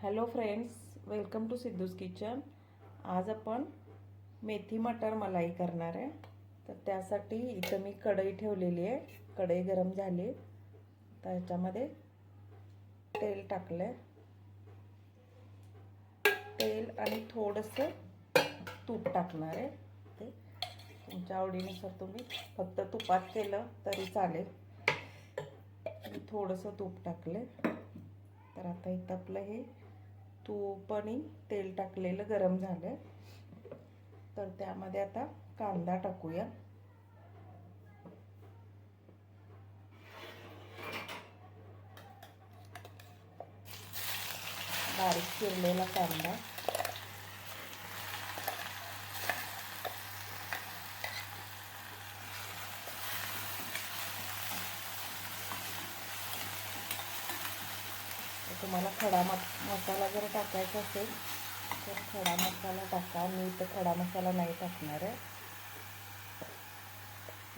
Hello friends, welcome to Siddhu's kitchen. आज आपण मेथी मटर मलाई करणार आहे. तर त्यासाठी इथं मी कढई ठेवलेली आहे. कढई गरम झाली. त्याच्यामध्ये तेल टाकलं. तेल आणि थोडंसं तूप टाकणार आहे. ते तुमच्या आवडीनुसार तुम्ही फक्त तुपात केलं तरी चालेल. मी थोडंसं तूप टाकले. तर आता इथं आपलं हे तूप आणि तेल टाकलेलं गरम झालं. तर त्यामध्ये आता कांदा टाकूया. बारीक चिरलेला कांदा. तुम्हाला खडा मसाला जर टाकायचा असेल तर खडा मसाला टाका. मी इथं खडा मसाला नाही टाकणार आहे.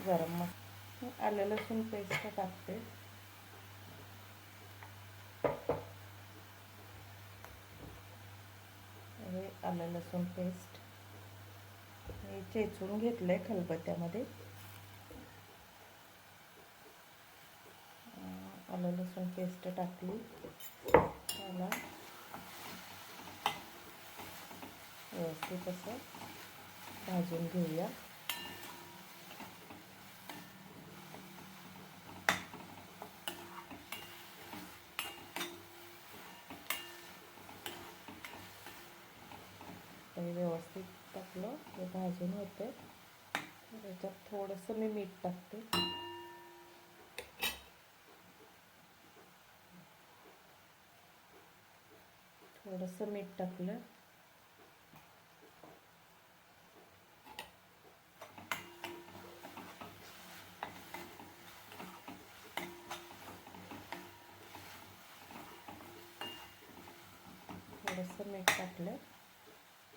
गरम मसाला, आलं लसूण पेस्ट टाकते. हे आलं लसूण पेस्ट हे चेचून घेतलंय खलबत्त्यामध्ये. आलं लसूण पेस्ट टाकली. त्याला व्यवस्थित असं भाजून घेऊया. हे व्यवस्थित टाकलं ते भाजून होते. त्याच्यात थोडंसं मी मीठ टाकते. थोडंसं मीठ टाकलं. थोडंसं मीठ टाकलं.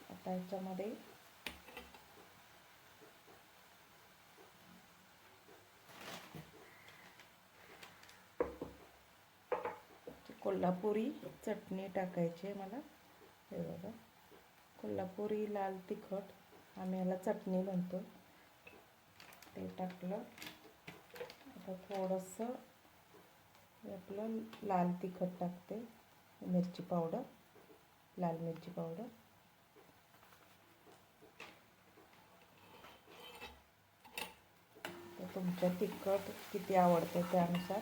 आता याच्यामध्ये कोल्हापुरी चटणी टाकायची आहे मला. हे बघा, कोल्हापुरी लाल तिखट, आम्ही याला चटणी म्हणतो. ते टाकलं. आता थोडंसं आपलं लाल तिखट टाकते. मिरची पावडर, लाल मिरची पावडर. तर तुमच्या तिखट किती आवडते त्यानुसार.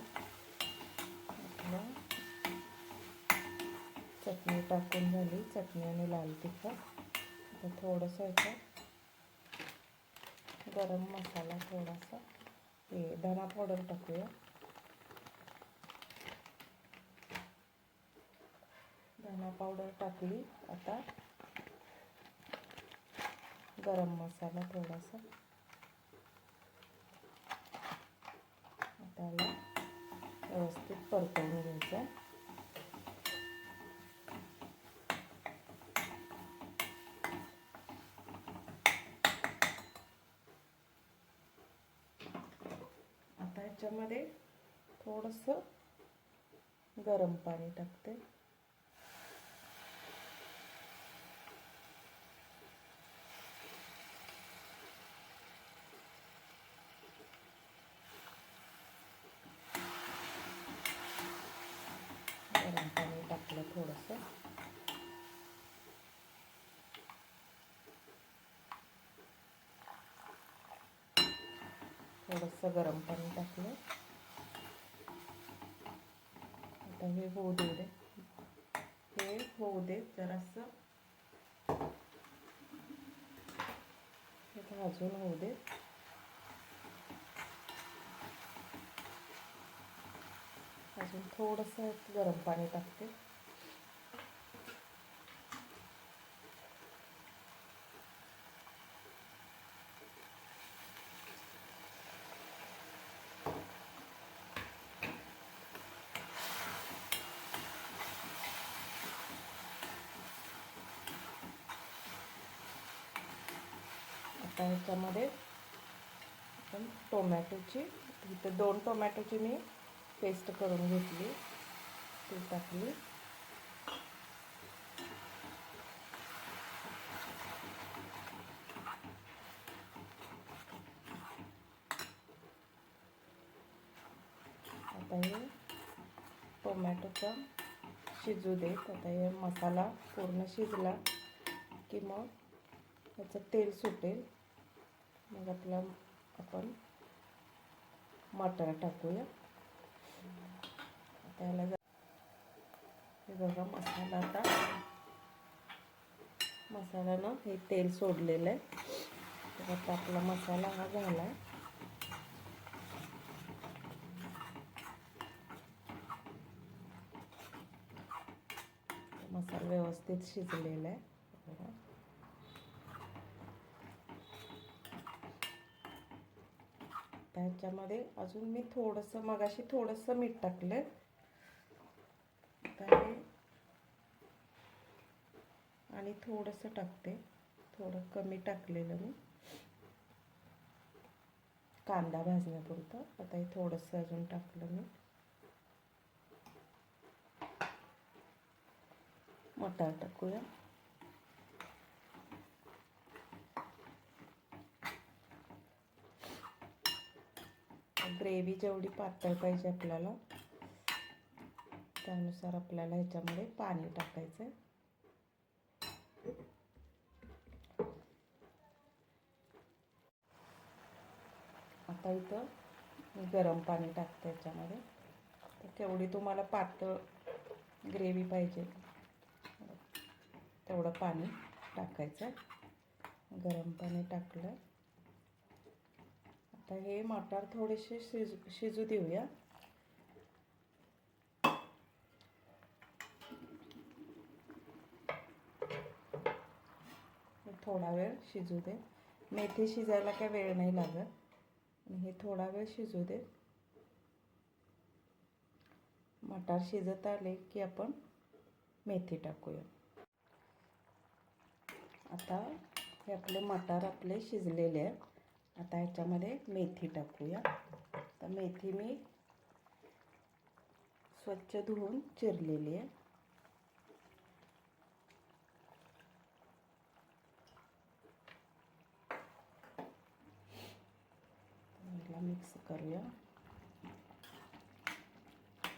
आपलं चटणी टाकून झाली. चटणी आणि लाल तिखट. आता थोडंसं याच्यात गरम मसाला, थोडासा हे धना पावडर टाकूया. धना पावडर टाकली. आता गरम मसाला थोडासा. त्याला व्यवस्थित परतवून घ्यायचं. आता ह्याच्यामध्ये थोडंसं गरम पाणी टाकते. गरम पाणी टाकलं थोडंसं. थोडंसं गरम पाणी टाकलं. आता हे होऊ दे. हे होऊ दे जरासं. हे भाजून होऊ दे. अजून थोडंसं गरम पाणी टाकते. आता ह्याच्यामध्ये आपण टोमॅटोची, इथं 2 टोमॅटोची मी पेस्ट करून घेतली. ती टाकली. आता हे टोमॅटोचा शिजू देत. आता हे मसाला पूर्ण शिजला की मग याचं तेल सुटेल. मग आपण मटार टाकूया. त्याला हे बघा मसाल्यानं हे तेल सोडलेलं आहे. तर आता आपला मसाला हा झाला आहे. मसाला व्यवस्थित शिजलेला आहे. त्याच्यामध्ये अजून मी मगाशी थोडंसं मीठ टाकलं. आणि थोडंसं टाकते, थोडं कमी टाकलेलं मी कांदा भाजण्यापुरतं. आता हे थोडंसं अजून टाकलं मी. मटार टाकूया. ग्रेव्ही जेवढी पातळ पाहिजे आपल्याला त्यानुसार आपल्याला ह्याच्यामध्ये पाणी टाकायचं आहे. आता इथं मी गरम पाणी टाकते याच्यामध्ये. तर केवढी तुम्हाला पातळ ग्रेव्ही पाहिजे तेवढं पाणी टाकायचं. गरम पाणी टाकलं. आता हे मटार थोडेसे शिजू देऊया. थोडा वेळ शिजू दे. मेथी शिजायला काय वेळ नाही लागत. हे थोडा वेळ शिजू दे. मटार शिजत आले की आपण मेथी टाकूया. आता हे मटार शिजलेले आहेत. आता ह्याच्यामध्ये मेथी टाकूया. तर मेथी मी स्वच्छ धुवून चिरलेली आहे. मिक्स करूया.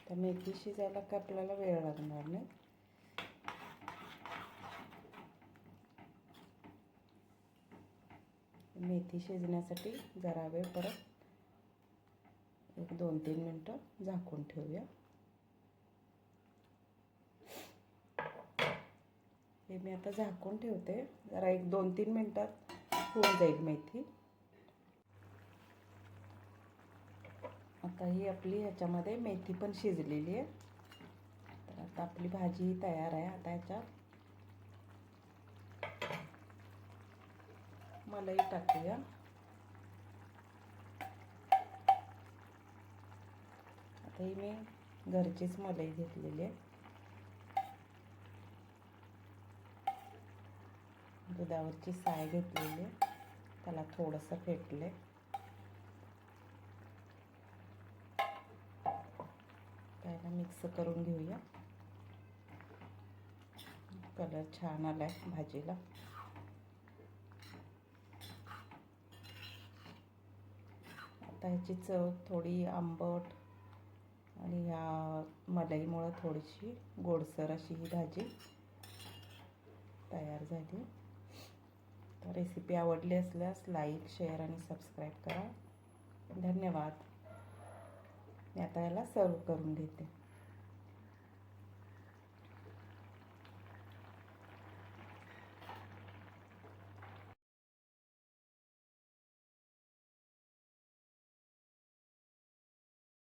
तर मेथी शिजायला काय आपल्याला वेळ लागणार नाही. मेथी शिजण्यासाठी जरा वेळ परत 1-2-3 मिनटं झाकून ठेवूया. हे मी आता झाकून ठेवते. जरा 1-2-3 मिनटात होऊन जाईल मेथी. आता ही आपली ह्याच्यामध्ये मेथी पण शिजलेली आहे. तर आता आपली भाजी तयार आहे. आता ह्याच्यात मलाई टाकूया. आता ही मी घरचीच मलाई घेतलेली आहे. दुधावरची साय घेतलेली आहे. त्याला थोडंसं फेटले. त्याला मिक्स करून घेऊया. कलर छान आलाय भाजीला. आता ह्याची चव थोडी आंबट आणि ह्या मलाईमुळे थोडीशी गोडसर अशी ही भाजी तयार झाली. तर रेसिपी आवडली असल्यास लाईक, शेअर आणि सबस्क्राईब करा. धन्यवाद. मी आता याला सर्व करून घेते.